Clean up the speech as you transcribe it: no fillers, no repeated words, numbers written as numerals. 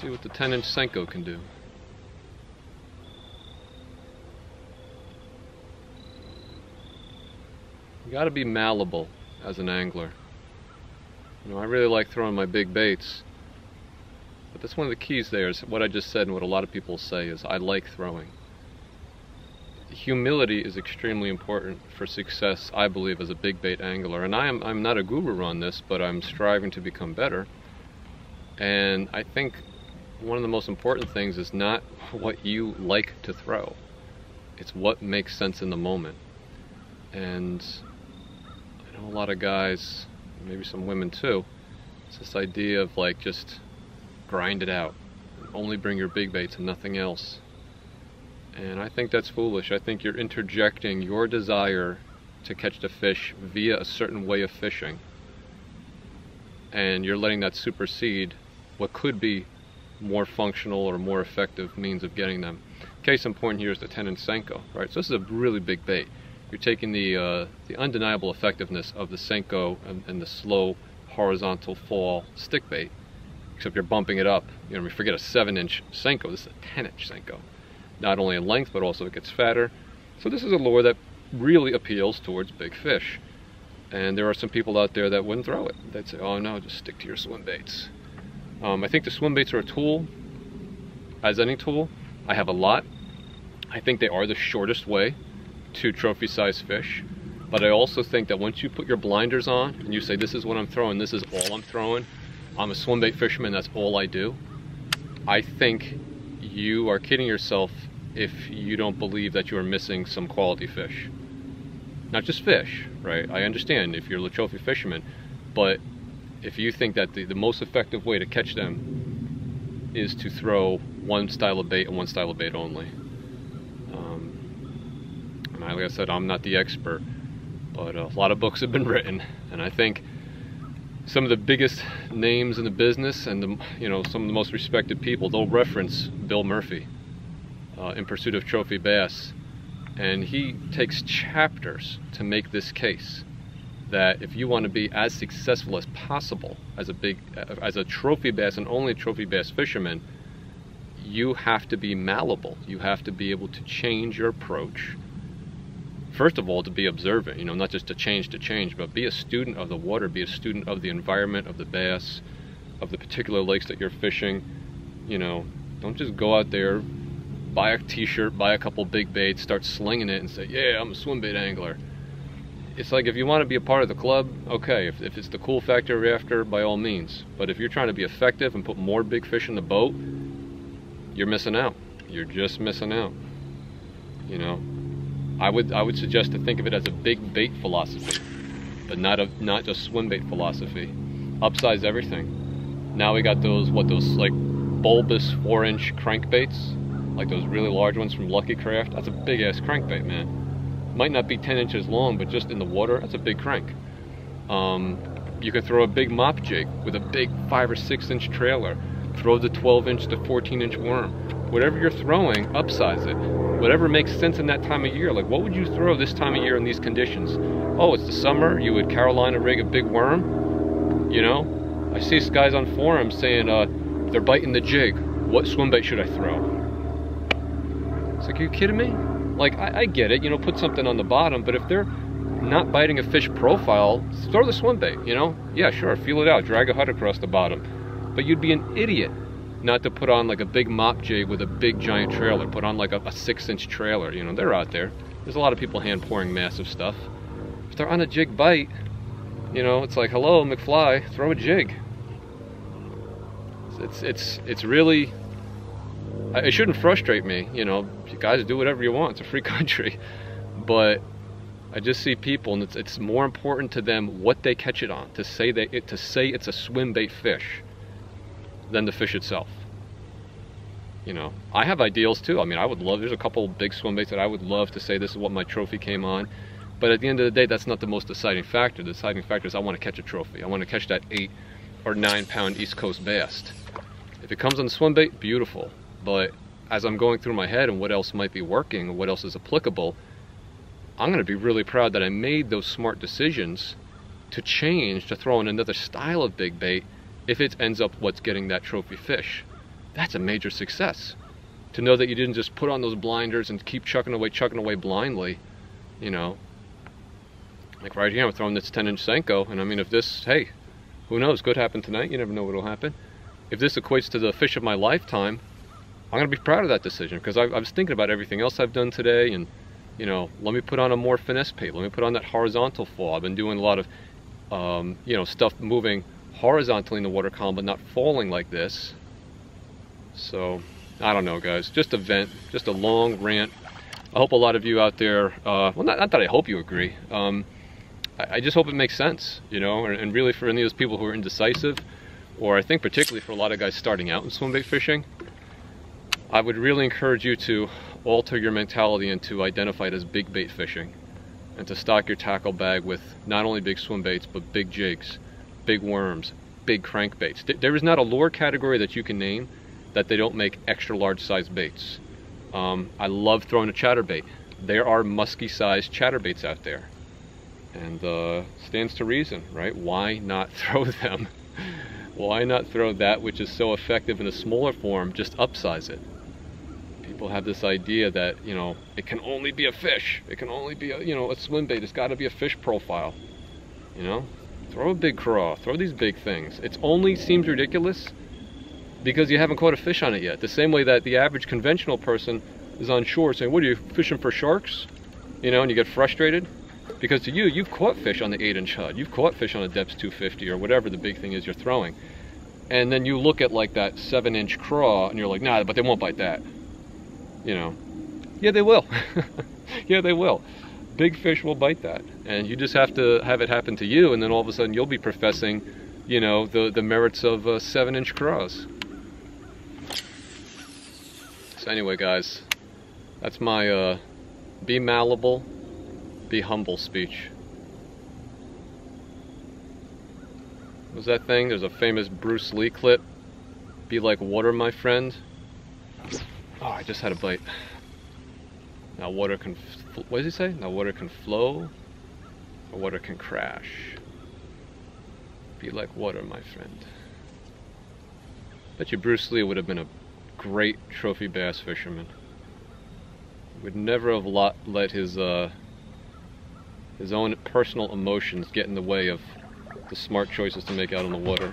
see what the 10-inch Senko can do. You gotta be malleable as an angler. You know, I really like throwing my big baits, but that's one of the keys there, is what I just said and what a lot of people say is I like throwing. Humility is extremely important for success, I believe, as a big bait angler. And I'm not a guru on this, but I'm striving to become better. And I think one of the most important things is not what you like to throw. It's what makes sense in the moment. And I know a lot of guys, maybe some women too, it's this idea of like just grind it out. Only bring your big baits and nothing else. And I think that's foolish. I think you're interjecting your desire to catch the fish via a certain way of fishing. And you're letting that supersede what could be more functional or more effective means of getting them. Case in point here is the 10-inch Senko, right? So this is a really big bait. You're taking the undeniable effectiveness of the Senko and the slow horizontal fall stick bait, except you're bumping it up. You know, we forget a 7-inch Senko, this is a 10-inch Senko. Not only in length, but also it gets fatter. So this is a lure that really appeals towards big fish. And there are some people out there that wouldn't throw it. They'd say, oh no, just stick to your swim baits. I think the swim baits are a tool, as any tool. I have a lot. I think they are the shortest way to trophy-sized fish. But I also think that once you put your blinders on and you say, this is what I'm throwing, this is all I'm throwing, I'm a swim bait fisherman, that's all I do, I think you are kidding yourself if you don't believe that you are missing some quality fish. Not just fish, right? I understand if you're a trophy fisherman, but if you think that the most effective way to catch them is to throw one style of bait and one style of bait only. And like I said, I'm not the expert, but a lot of books have been written, and I think some of the biggest names in the business and some of the most respected people, they'll reference Bill Murphy in Pursuit of Trophy Bass, and he takes chapters to make this case that if you want to be as successful as possible as a trophy bass and only trophy bass fisherman, you have to be malleable. You have to be able to change your approach. First of all, to be observant, not just to change, but be a student of the water, be a student of the environment, of the bass, of the particular lakes that you're fishing. Don't just go out there, buy a t-shirt, buy a couple big baits, start slinging it and say, yeah, I'm a swim bait angler. It's like, if you want to be a part of the club, okay, if it's the cool factor you're after, by all means. But if you're trying to be effective and put more big fish in the boat, you're missing out. You're just missing out. I would suggest to think of it as a big bait philosophy, but not just swim bait philosophy. Upsize everything. Now we got those like bulbous 4-inch crankbaits, like those really large ones from Lucky Craft. That's a big ass crankbait, man. Might not be 10 inches long, but just in the water, that's a big crank. You could throw a big mop jig with a big 5 or 6 inch trailer. Throw the 12-inch to 14-inch worm. Whatever you're throwing, upsize it. Whatever makes sense in that time of year. Like, what would you throw this time of year in these conditions? Oh, it's the summer, you would Carolina rig a big worm? I see guys on forums saying they're biting the jig. What swim bait should I throw? It's like, are you kidding me? Like, I get it, put something on the bottom, but if they're not biting a fish profile, throw the swim bait, Yeah, sure, feel it out, drag a hut across the bottom. But you'd be an idiot not to put on like a big mop jig with a big giant trailer. Put on like a 6-inch trailer. They're out there. There's a lot of people hand pouring massive stuff. If they're on a jig bite, it's like, hello, McFly, throw a jig. It's really, it shouldn't frustrate me. You guys do whatever you want. It's a free country. But I just see people, and it's more important to them what they catch it on, to say it's a swim bait fish, than the fish itself. I have ideals too. I mean, there's a couple big swim baits that I would love to say this is what my trophy came on, but at the end of the day, that's not the most deciding factor. The deciding factor is I want to catch a trophy. I want to catch that 8 or 9 pound East Coast bass. If it comes on the swim bait, beautiful. But as I'm going through my head and what else might be working, what else is applicable, I'm going to be really proud that I made those smart decisions to change, to throw in another style of big bait if it ends up what's getting that trophy fish. that's a major success. To know that you didn't just put on those blinders and keep chucking away blindly, you know. Like right here, I'm throwing this 10-inch Senko, and I mean, if this, hey, who knows, could happen tonight, you never know what'll happen. If this equates to the fish of my lifetime, I'm gonna be proud of that decision, because I was thinking about everything else I've done today, and you know, let me put on a more finesse bait, let me put on that horizontal fall. I've been doing a lot of, you know, stuff moving horizontally in the water column, but not falling like this. So, I don't know, guys, just a vent, just a long rant. I hope a lot of you out there, well, not that I hope you agree, I just hope it makes sense, you know, and really for any of those people who are indecisive, or I think particularly for a lot of guys starting out in swimbait fishing, I would really encourage you to alter your mentality and to identify it as big bait fishing, and to stock your tackle bag with not only big swim baits, but big jigs, big worms, big crankbaits. There is not a lure category that you can name that they don't make extra large size baits. I love throwing a chatterbait. There are musky sized chatterbaits out there, and stands to reason, right? Why not throw them? Why not throw that which is so effective in a smaller form, just upsize it? People have this idea that, you know, it can only be a fish, it can only be a, you know, a swim bait, it's got to be a fish profile, you know. Throw a big craw, throw these big things. It only seems ridiculous because you haven't caught a fish on it yet. The same way that the average conventional person is on shore saying, what are you, fishing for sharks? You know, and you get frustrated because to you, you've caught fish on the 8-inch Hud, you've caught fish on a depth 250 or whatever the big thing is you're throwing, and then you look at like that 7-inch craw and you're like, nah, but they won't bite that, you know. Yeah, they will. Yeah, they will. Big fish will bite that, and you just have to have it happen to you, and then all of a sudden you'll be professing, you know, the merits of 7-inch craws. So anyway, guys, that's my be malleable, be humble speech. What was that thing? There's a famous Bruce Lee clip. Be like water, my friend. Oh, I just had a bite. Now water can, what does he say? Now water can flow, or water can crash. Be like water, my friend. Bet you Bruce Lee would have been a great trophy bass fisherman. Would never have let his own personal emotions get in the way of the smart choices to make out on the water.